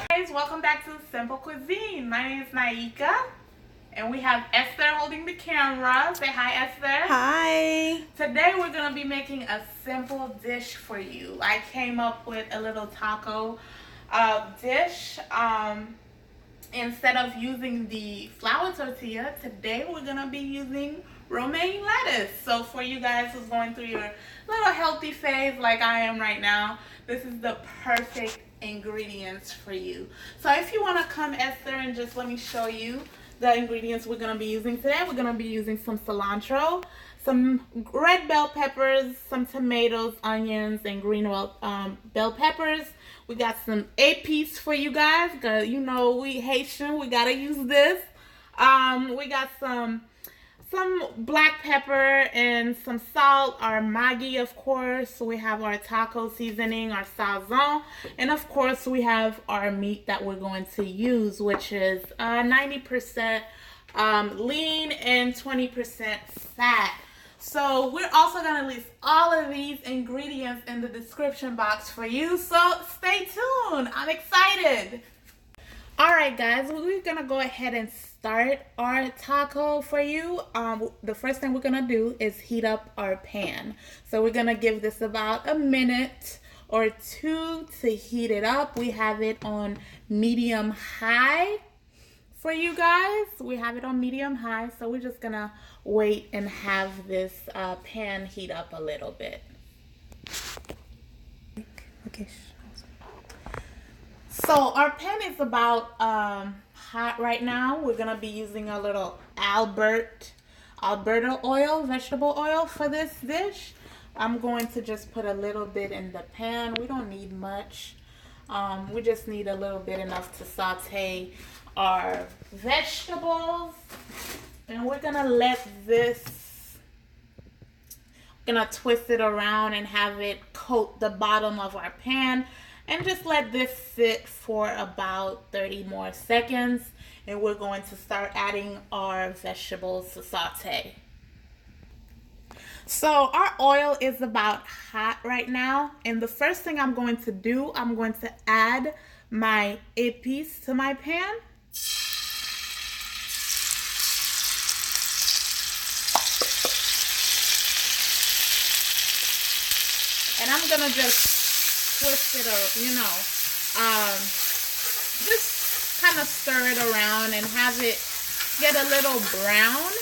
Guys, welcome back to Simple Cuisine. My name is Naika, and we have Esther holding the camera. Say hi, Esther. Hi. Today we're gonna be making a simple dish for you. I came up with a little taco dish. Instead of using the flour tortilla, today we're gonna be using romaine lettuce. So for you guys who's going through your little healthy phase like I am right now, this is the perfect ingredients for you. So if you want to come, Esther, and just let me show you the ingredients we're going to be using today. We're going to be using some cilantro, some red bell peppers, some tomatoes, onions, and green bell peppers. We got some épices for you guys, because you know we Haitian, we got to use this. We got some black pepper and some salt, our Maggi, of course. We have our taco seasoning, our sazon, and of course we have our meat that we're going to use, which is 90% lean and 20% fat. So we're also going to list all of these ingredients in the description box for you, so stay tuned. I'm excited. Alright guys, we're going to go ahead and start our taco for you. The first thing we're going to do is heat up our pan. So we're going to give this about a minute or two to heat it up. We have it on medium high for you guys. We have it on medium high, so we're just going to wait and have this pan heat up a little bit. Okay. So our pan is about hot right now. We're gonna be using a little Alberta oil, vegetable oil for this dish. I'm going to just put a little bit in the pan. We don't need much. We just need a little bit, enough to saute our vegetables. And we're gonna let this, gonna twist it around and have it coat the bottom of our pan. And just let this sit for about 30 more seconds. And we're going to start adding our vegetables to saute. So our oil is about hot right now. And the first thing I'm going to do, I'm going to add my épices to my pan. And I'm going to just twist it, just kind of stir it around and have it get a little brown.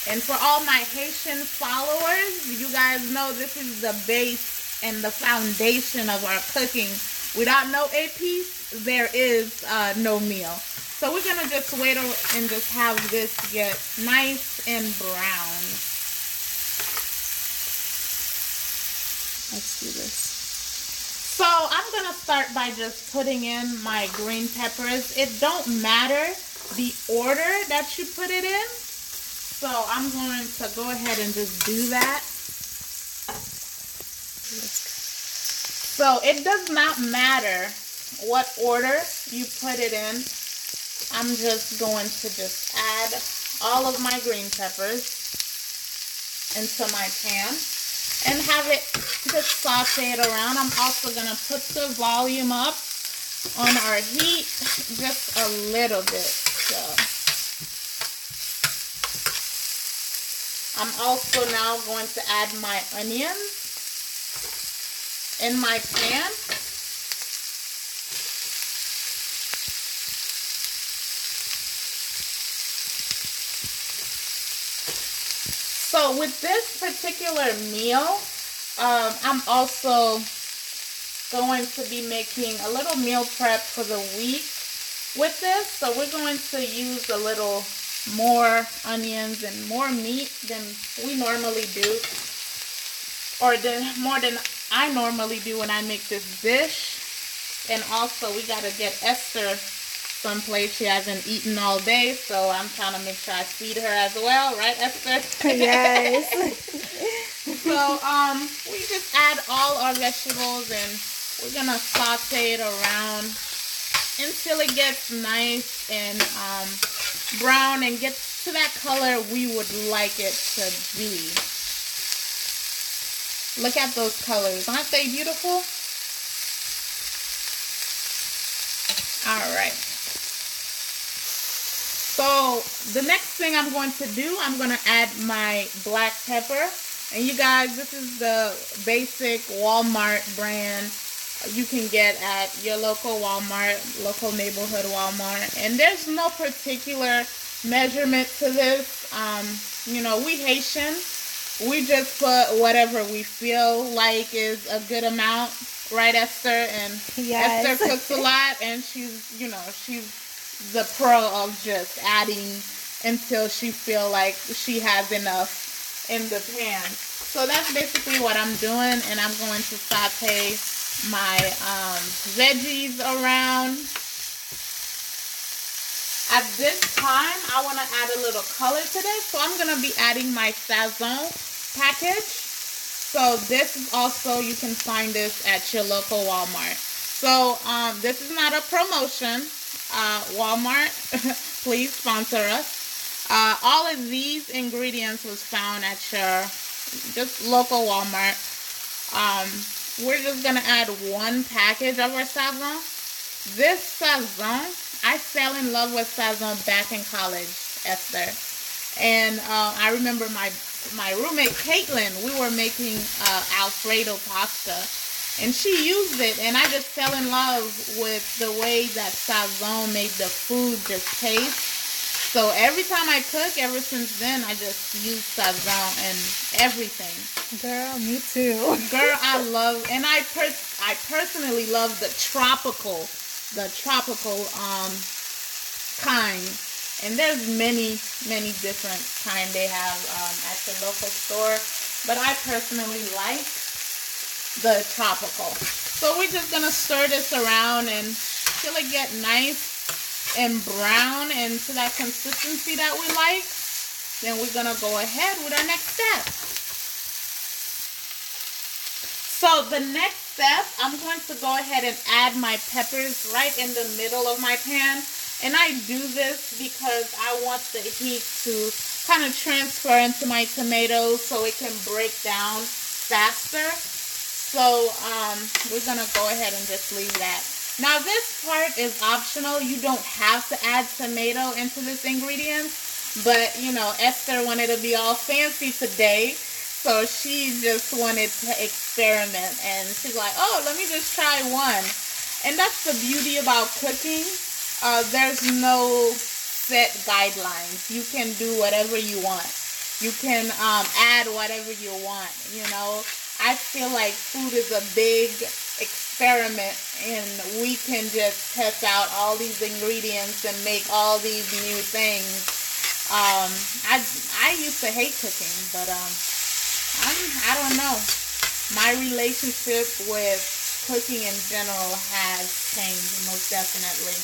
And for all my Haitian followers, you guys know this is the base and the foundation of our cooking. Without no épices, there is no meal. So we're gonna just wait and just have this get nice and brown. Let's do this. So I'm going to start by just putting in my green peppers. It don't matter the order that you put it in. So I'm going to go ahead and just do that. So it does not matter what order you put it in. I'm just going to just add all of my green peppers into my pan and have it just saute it around. I'm also going to put the volume up on our heat just a little bit. So I'm also now going to add my onions in my pan. So with this particular meal, I'm also going to be making a little meal prep for the week with this. So we're going to use a little more onions and more meat than we normally do, or more than I normally do when I make this dish. And also we got to get Esther someplace. She hasn't eaten all day, so I'm trying to make sure I feed her as well, right, Esther? Yes. So we just add all our vegetables and we're gonna saute it around until it gets nice and brown and gets to that color we would like it to be. Look at those colors. Aren't they beautiful? All right. So the next thing I'm going to do, I'm going to add my black pepper. And you guys, this is the basic Walmart brand you can get at your local Walmart, local neighborhood Walmart. And there's no particular measurement to this. You know, we Haitian, we just put whatever we feel like is a good amount, right, Esther? And Yes. Esther cooks a lot, and she's, you know, she's the pro of just adding until she feel like she has enough in the pan. So that's basically what I'm doing, and I'm going to saute my veggies around. At this time, I want to add a little color to this, so I'm going to be adding my Sazon package. So this is also, you can find this at your local Walmart. So this is not a promotion. Walmart, please sponsor us. All of these ingredients was found at your just local Walmart. We're just gonna add one package of our Sazon. This Sazon, I fell in love with Sazon back in college, Esther. And I remember my roommate Caitlin, we were making Alfredo pasta, and she used it, and I just fell in love with the way that Sazon made the food just taste. So every time I cook, ever since then, I just use Sazon and everything. Girl, me too. Girl, I love, and I personally love the tropical kind. And there's many different kind they have at the local store, but I personally like the tropical. So we're just gonna stir this around until it get nice and brown and to that consistency that we like. Then we're gonna go ahead with our next step. So the next step, I'm going to go ahead and add my peppers right in the middle of my pan. And I do this because I want the heat to kind of transfer into my tomatoes so it can break down faster. So we're going to go ahead and just leave that. Now this part is optional. You don't have to add tomato into this ingredient. But, you know, Esther wanted to be all fancy today. So she just wanted to experiment. And she's like, oh, let me just try one. And that's the beauty about cooking. There's no set guidelines. You can do whatever you want. You can add whatever you want, you know. I feel like food is a big experiment, and we can just test out all these ingredients and make all these new things. I used to hate cooking, but I don't know. My relationship with cooking in general has changed, most definitely.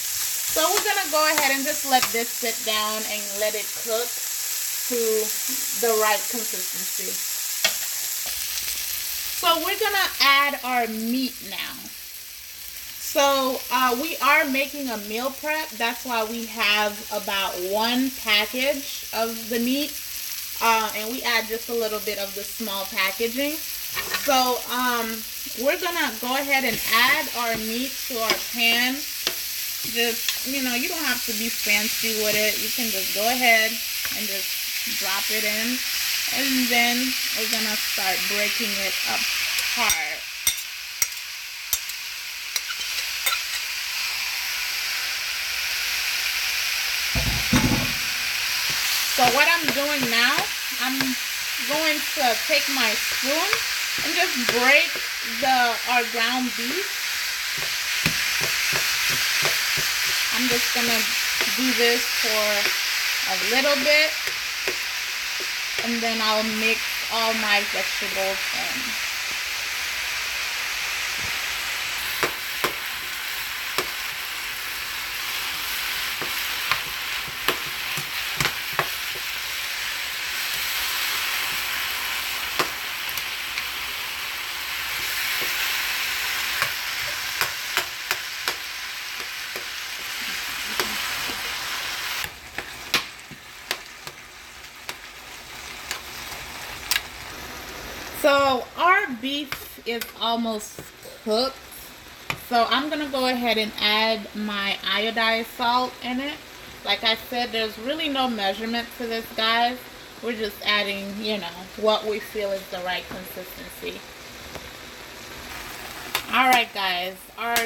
So we're gonna go ahead and just let this sit down and let it cook to the right consistency. So we're gonna add our meat now. So we are making a meal prep. That's why we have about one package of the meat. And we add just a little bit of the small packaging. So we're gonna go ahead and add our meat to our pan. Just, you know, you don't have to be fancy with it. You can just go ahead and just drop it in. And then we're gonna start breaking it apart. So what I'm doing now, I'm going to take my spoon and just break our ground beef. I'm just gonna do this for a little bit, and then I'll mix all my vegetables in. So our beef is almost cooked. So I'm gonna go ahead and add my iodized salt in it. Like I said, there's really no measurement to this, guys. We're just adding, you know, what we feel is the right consistency. Alright guys, our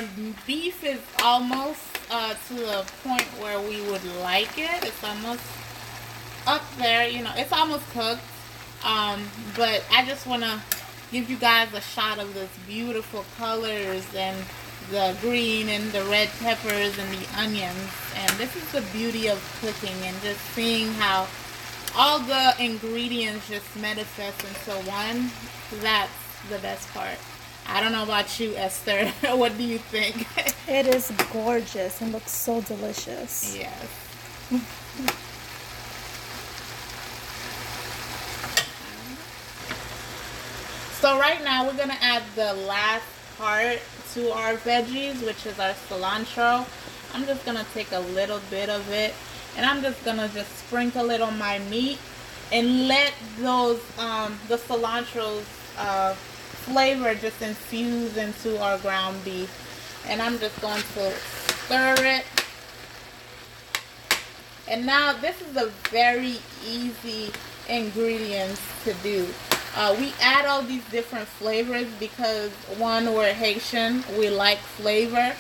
beef is almost to the point where we would like it. It's almost up there, you know, it's almost cooked. But I just want to give you guys a shot of this beautiful colors and the green and the red peppers and the onions. And this is the beauty of cooking and just seeing how all the ingredients just manifest into one. That's the best part. I don't know about you, Esther. What do you think? It is gorgeous and looks so delicious. Yes. So right now we're gonna add the last part to our veggies, which is our cilantro. I'm just gonna take a little bit of it and I'm just gonna sprinkle it on my meat and let those the cilantro's flavor just infuse into our ground beef. And I'm just going to stir it. And now this is a very easy ingredients to do. We add all these different flavors because one, we're Haitian, we like flavor,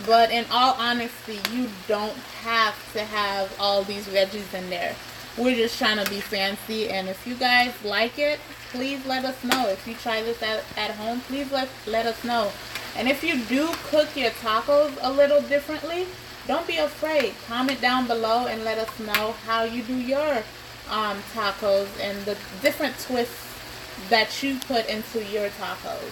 but in all honesty, you don't have to have all these veggies in there. We're just trying to be fancy, and if you guys like it, please let us know. If you try this at home, please let us know. And if you do cook your tacos a little differently, don't be afraid. Comment down below and let us know how you do your tacos and the different twists that you put into your tacos.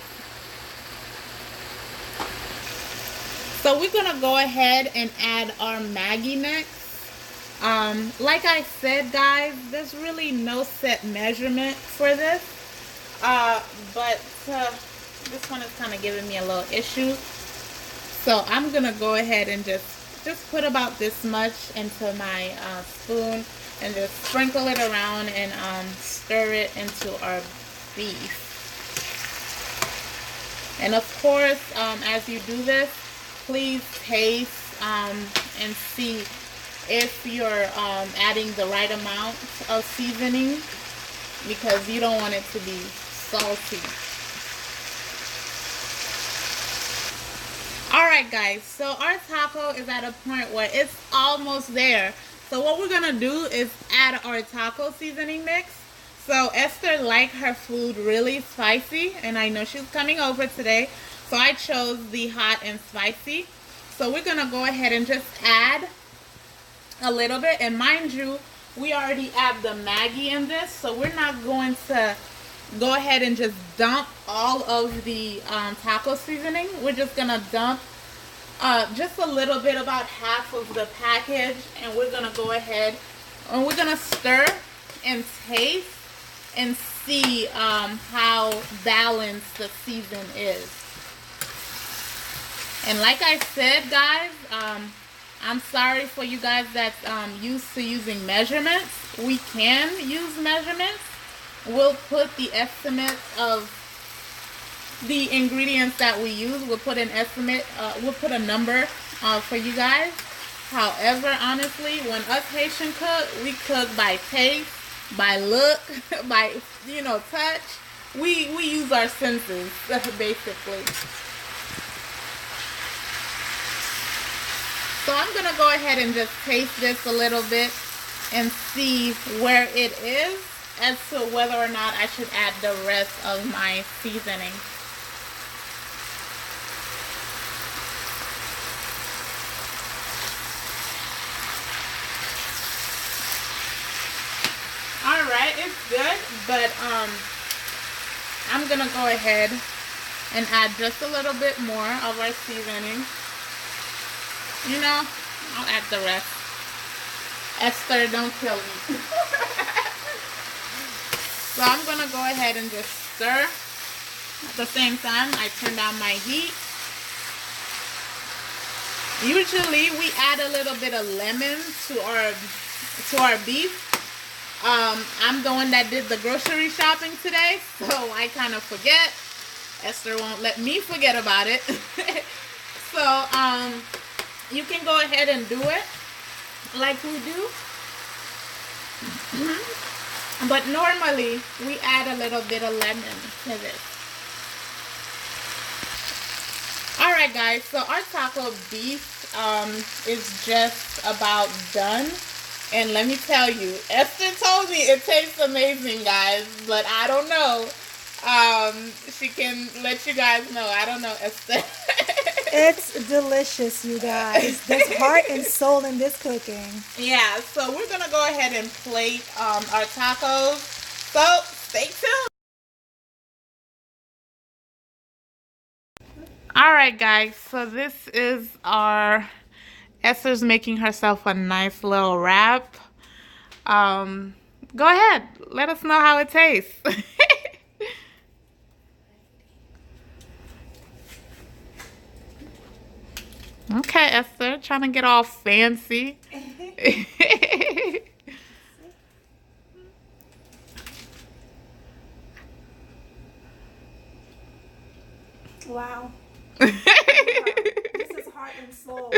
So we're gonna go ahead and add our Maggi next. Like I said, guys, there's really no set measurement for this, but this one is kind of giving me a little issue. So I'm gonna go ahead and just put about this much into my spoon and just sprinkle it around and stir it into our beef. And of course, as you do this, please taste and see if you're adding the right amount of seasoning, because you don't want it to be salty. Alright guys, so our taco is at a point where it's almost there. So what we're gonna do is add our taco seasoning mix. So Esther liked her food really spicy, and I know she's coming over today, so I chose the hot and spicy. So we're gonna go ahead and just add a little bit, and mind you, we already add the Maggi in this, so we're not going to go ahead and just dump all of the taco seasoning. We're just gonna dump just a little bit, about half of the package, and we're gonna go ahead and we're gonna stir and taste and see how balanced the season is. And like I said, guys, I'm sorry for you guys that's used to using measurements. We can use measurements. We'll put the estimate of the ingredients that we use. We'll put an estimate, we'll put a number for you guys. However, honestly, when us Haitian cook, we cook by taste, by look, by, you know, touch. We use our senses, basically. So I'm going to go ahead and just taste this a little bit and see where it is as to whether or not I should add the rest of my seasoning. Alright, it's good, but I'm going to go ahead and add just a little bit more of our seasoning. You know, I'll add the rest. Esther, don't kill me. So I'm going to go ahead and just stir. At the same time, I turn down my heat. Usually, we add a little bit of lemon to our beef. I'm the one that did the grocery shopping today, so I kind of forget. Esther won't let me forget about it. So, you can go ahead and do it like we do. But normally, we add a little bit of lemon to this. Alright guys, so our taco beef is just about done. And let me tell you, Esther told me it tastes amazing, guys, but I don't know. She can let you guys know. I don't know, Esther. It's delicious, you guys. There's heart and soul in this cooking. Yeah, so we're gonna go ahead and plate our tacos. So stay tuned. Alright guys, so this is our Esther's making herself a nice little wrap. Go ahead, let us know how it tastes. Okay, Esther, trying to get all fancy. Wow. This is heart and soul.